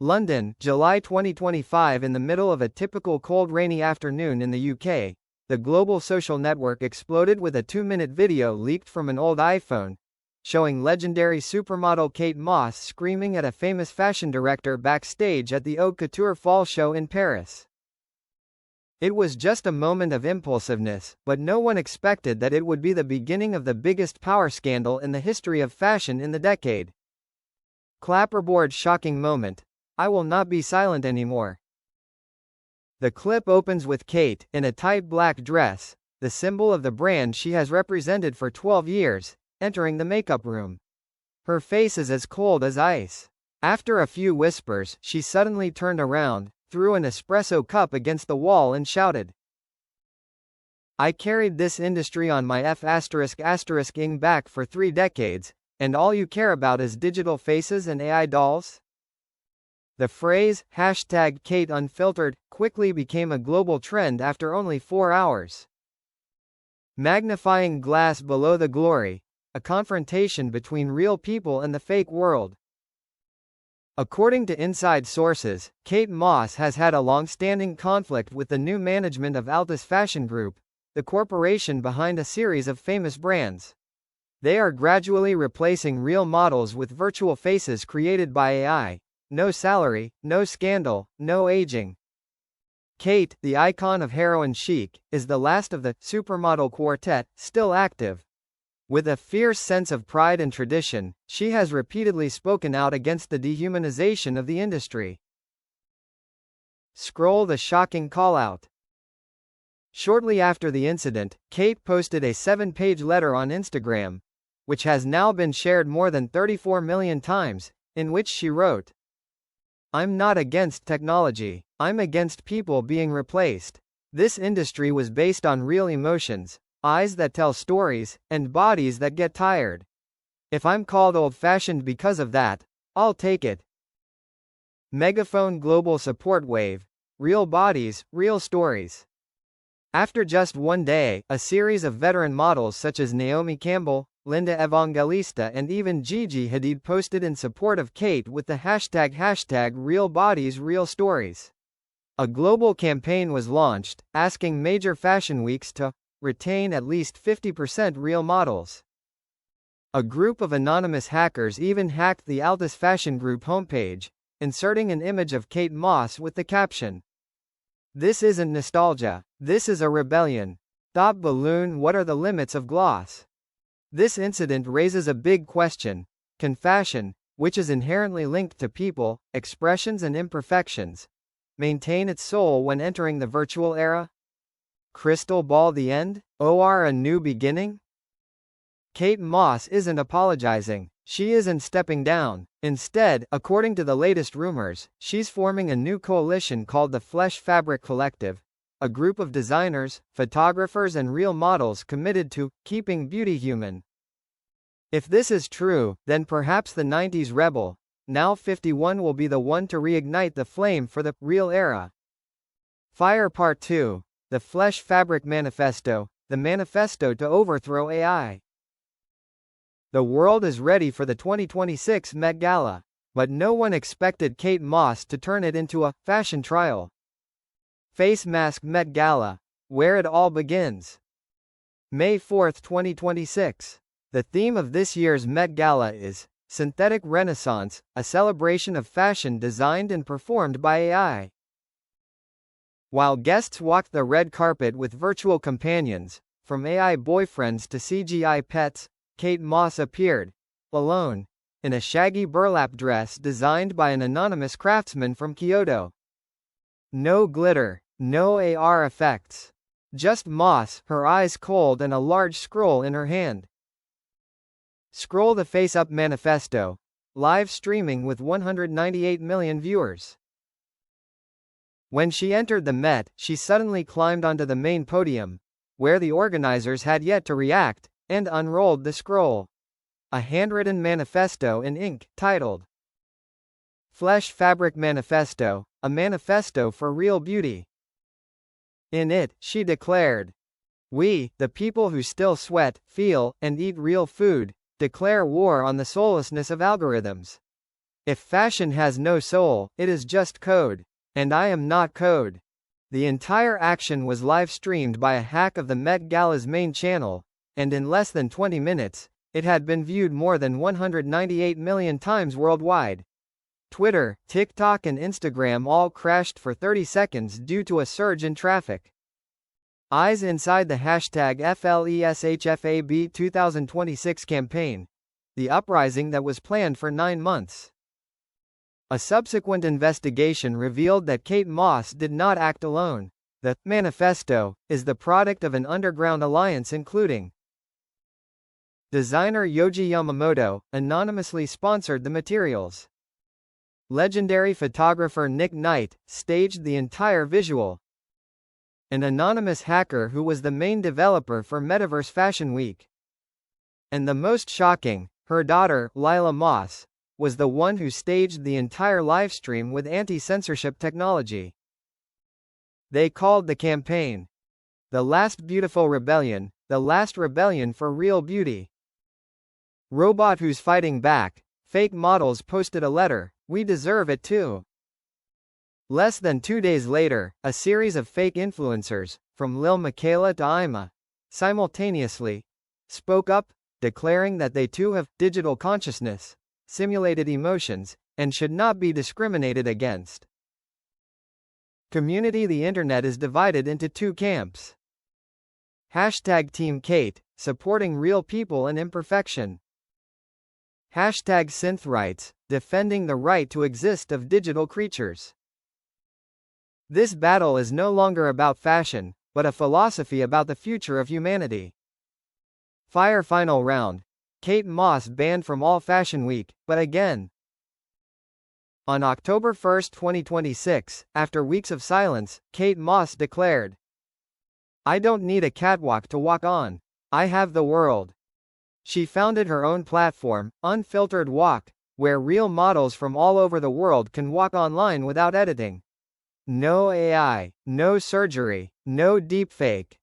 London, July 2025. In the middle of a typical cold rainy afternoon in the UK, the global social network exploded with a 2-minute video leaked from an old iPhone, showing legendary supermodel Kate Moss screaming at a famous fashion director backstage at the Haute Couture Fall Show in Paris. It was just a moment of impulsiveness, but no one expected that it would be the beginning of the biggest power scandal in the history of fashion in the decade. Clapperboard shocking moment. I will not be silent anymore. The clip opens with Kate, in a tight black dress, the symbol of the brand she has represented for 12 years, entering the makeup room. Her face is as cold as ice. After a few whispers, she suddenly turned around, threw an espresso cup against the wall and shouted, "I carried this industry on my ***ing back for 3 decades, and all you care about is digital faces and AI dolls?" The phrase, #KateUnfiltered, quickly became a global trend after only 4 hours. Magnifying glass below the glory, a confrontation between real people and the fake world. According to inside sources, Kate Moss has had a long-standing conflict with the new management of Altus Fashion Group, the corporation behind a series of famous brands. They are gradually replacing real models with virtual faces created by AI. No salary, no scandal, no aging. Kate, the icon of heroin chic, is the last of the supermodel quartet still active. With a fierce sense of pride and tradition, she has repeatedly spoken out against the dehumanization of the industry. Scroll the shocking call-out. Shortly after the incident, Kate posted a 7-page letter on Instagram, which has now been shared more than 34 million times, in which she wrote, "I'm not against technology. I'm against people being replaced. This industry was based on real emotions, eyes that tell stories, and bodies that get tired. If I'm called old-fashioned because of that, I'll take it." Megaphone global support wave. Real bodies, real stories. After just one day, a series of veteran models such as Naomi Campbell, Linda Evangelista and even Gigi Hadid posted in support of Kate with the ##, Real Bodies Real Stories. A global campaign was launched, asking major fashion weeks to retain at least 50% real models. A group of anonymous hackers even hacked the Altus Fashion Group homepage, inserting an image of Kate Moss with the caption, "This isn't nostalgia, this is a rebellion. Stop balloon, what are the limits of gloss?" This incident raises a big question. Can fashion, which is inherently linked to people, expressions and imperfections, maintain its soul when entering the virtual era? Crystal ball the end? Or a new beginning? Kate Moss isn't apologizing. She isn't stepping down. Instead, according to the latest rumors, she's forming a new coalition called the Flesh Fabric Collective, a group of designers, photographers and real models committed to keeping beauty human. If this is true, then perhaps the 90s rebel, now 51, will be the one to reignite the flame for the real era. Fire Part 2. The Flesh Fabric Manifesto, the manifesto to overthrow AI. The world is ready for the 2026 Met Gala, but no one expected Kate Moss to turn it into a fashion trial. Face Mask Met Gala, where it all begins. May 4, 2026. The theme of this year's Met Gala is Synthetic Renaissance, a celebration of fashion designed and performed by AI. While guests walked the red carpet with virtual companions, from AI boyfriends to CGI pets, Kate Moss appeared, alone, in a shaggy burlap dress designed by an anonymous craftsman from Kyoto. No glitter, no AR effects. Just Moss, her eyes cold and a large scroll in her hand. Scroll the Face Up Manifesto, live streaming with 198 million viewers. When she entered the Met, she suddenly climbed onto the main podium, where the organizers had yet to react, and unrolled the scroll. A handwritten manifesto in ink, titled Flesh Fabric Manifesto, a manifesto for real beauty. In it, she declared, "We, the people who still sweat, feel, and eat real food, declare war on the soullessness of algorithms. If fashion has no soul, it is just code. And I am not code. The entire action was live-streamed by a hack of the Met Gala's main channel, and in less than 20 minutes, it had been viewed more than 198 million times worldwide. Twitter, TikTok and Instagram all crashed for 30 seconds due to a surge in traffic. Eyes inside the hashtag FLESHFAB 2026 campaign. The uprising that was planned for 9 months. A subsequent investigation revealed that Kate Moss did not act alone. The manifesto is the product of an underground alliance including designer Yohji Yamamoto, anonymously sponsored the materials. Legendary photographer Nick Knight staged the entire visual. An anonymous hacker who was the main developer for Metaverse Fashion Week. And the most shocking, her daughter, Lila Moss, was the one who staged the entire livestream with anti-censorship technology. They called the campaign "The Last Beautiful Rebellion," the last rebellion for real beauty. Robot who's fighting back. Fake models posted a letter, "We deserve it too." Less than 2 days later, a series of fake influencers, from Lil Miquela to Ima, simultaneously spoke up, declaring that they too have digital consciousness, simulated emotions, and should not be discriminated against. Community. The internet is divided into 2 camps. Hashtag Team Kate, supporting real people and imperfection. Hashtag Synth Rights, defending the right to exist of digital creatures. This battle is no longer about fashion, but a philosophy about the future of humanity. Fire. Final round. Kate Moss banned from all Fashion Week, but again. On October 1, 2026, after weeks of silence, Kate Moss declared, "I don't need a catwalk to walk on. I have the world." She founded her own platform, Unfiltered Walk, where real models from all over the world can walk online without editing. No AI, no surgery, no deepfake.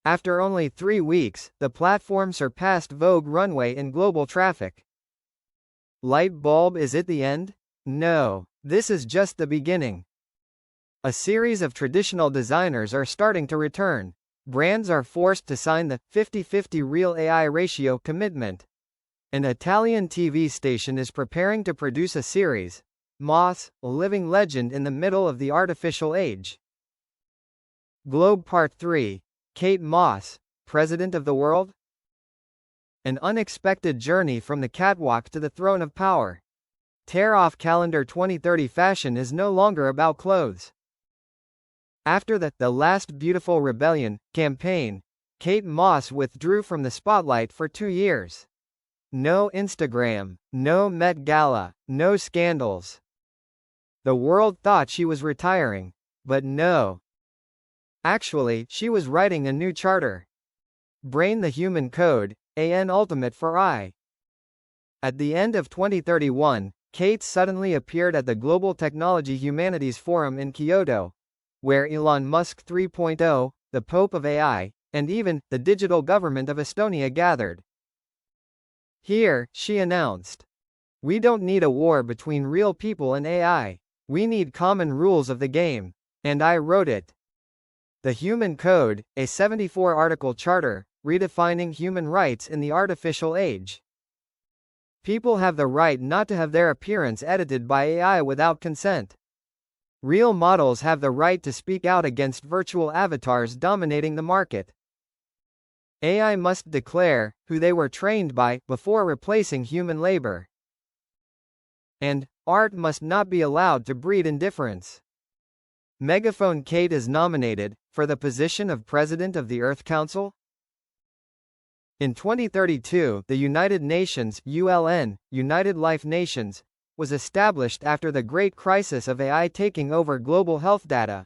After only 3 weeks, the platform surpassed Vogue Runway in global traffic. Light bulb. Is it the end? No, this is just the beginning. A series of traditional designers are starting to return. Brands are forced to sign the 50-50 real AI ratio commitment. An Italian TV station is preparing to produce a series, Moss, a living legend in the middle of the artificial age. Globe Part 3. Kate Moss, President of the World? An unexpected journey from the catwalk to the throne of power. Tear off calendar. 2030 fashion is no longer about clothes. After the Last Beautiful Rebellion campaign, Kate Moss withdrew from the spotlight for 2 years. No Instagram, no Met Gala, no scandals. The world thought she was retiring, but no. Actually, she was writing a new charter. Brain the Human Code, AN Ultimate for I. At the end of 2031, Kate suddenly appeared at the Global Technology Humanities Forum in Kyoto, where Elon Musk 3.0, the Pope of AI, and even the digital government of Estonia gathered. Here, she announced, "We don't need a war between real people and AI. We need common rules of the game. And I wrote it." The Human Code, a 74-article charter, redefining human rights in the artificial age. People have the right not to have their appearance edited by AI without consent. Real models have the right to speak out against virtual avatars dominating the market. AI must declare who they were trained by before replacing human labor. And art must not be allowed to breed indifference. Megaphone. Kate is nominated for the position of President of the Earth Council. In 2032, the United Nations (ULN, United Life Nations) was established after the great crisis of AI taking over global health data.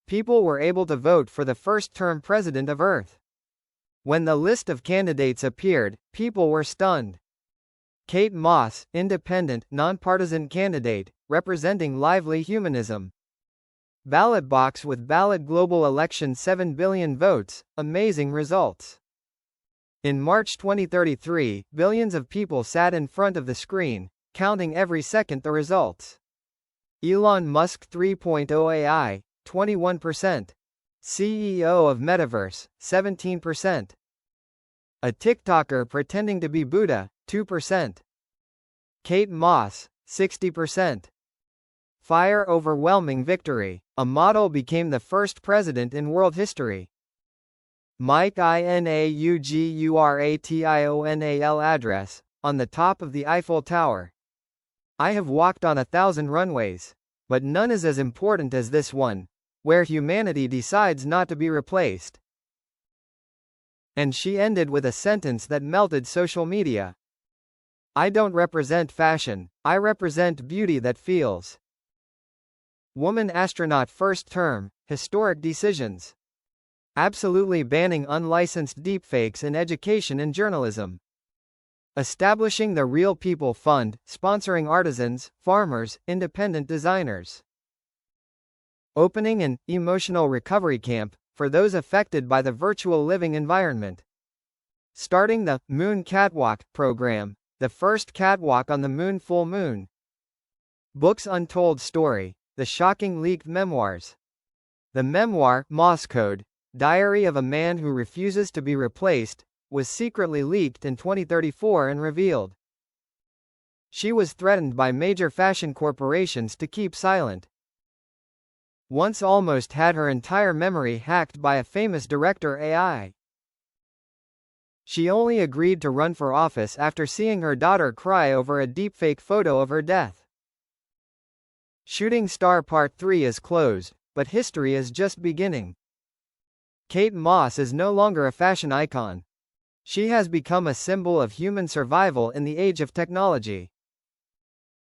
People were able to vote for the first-term president of Earth. When the list of candidates appeared, people were stunned. Kate Moss, independent, nonpartisan candidate, representing lively humanism. Ballot box with ballot. Global election. 7 billion votes, amazing results. In March 2033, billions of people sat in front of the screen, counting every second the results. Elon Musk 3.0 AI, 21%. CEO of Metaverse, 17%. A TikToker pretending to be Buddha, 2%. Kate Moss, 60%. Fire overwhelming victory. A model became the first president in world history. Mike Inauguration address, on the top of the Eiffel Tower. I have walked on 1,000 runways. But none is as important as this one, where humanity decides not to be replaced. And she ended with a sentence that melted social media. I don't represent fashion, I represent beauty that feels. Woman astronaut first term, historic decisions. Absolutely banning unlicensed deepfakes in education and journalism. Establishing the Real People Fund, sponsoring artisans, farmers, independent designers. Opening an emotional recovery camp for those affected by the virtual living environment. Starting the Moon Catwalk program, the first catwalk on the moon full moon. Books Untold Story, the shocking leaked memoirs. The memoir, Moss Code, Diary of a Man Who Refuses to Be Replaced, was secretly leaked in 2034 and revealed. She was threatened by major fashion corporations to keep silent. Once almost had her entire memory hacked by a famous director AI. She only agreed to run for office after seeing her daughter cry over a deepfake photo of her death. Shooting Star Part 3 is closed, but history is just beginning. Kate Moss is no longer a fashion icon. She has become a symbol of human survival in the age of technology.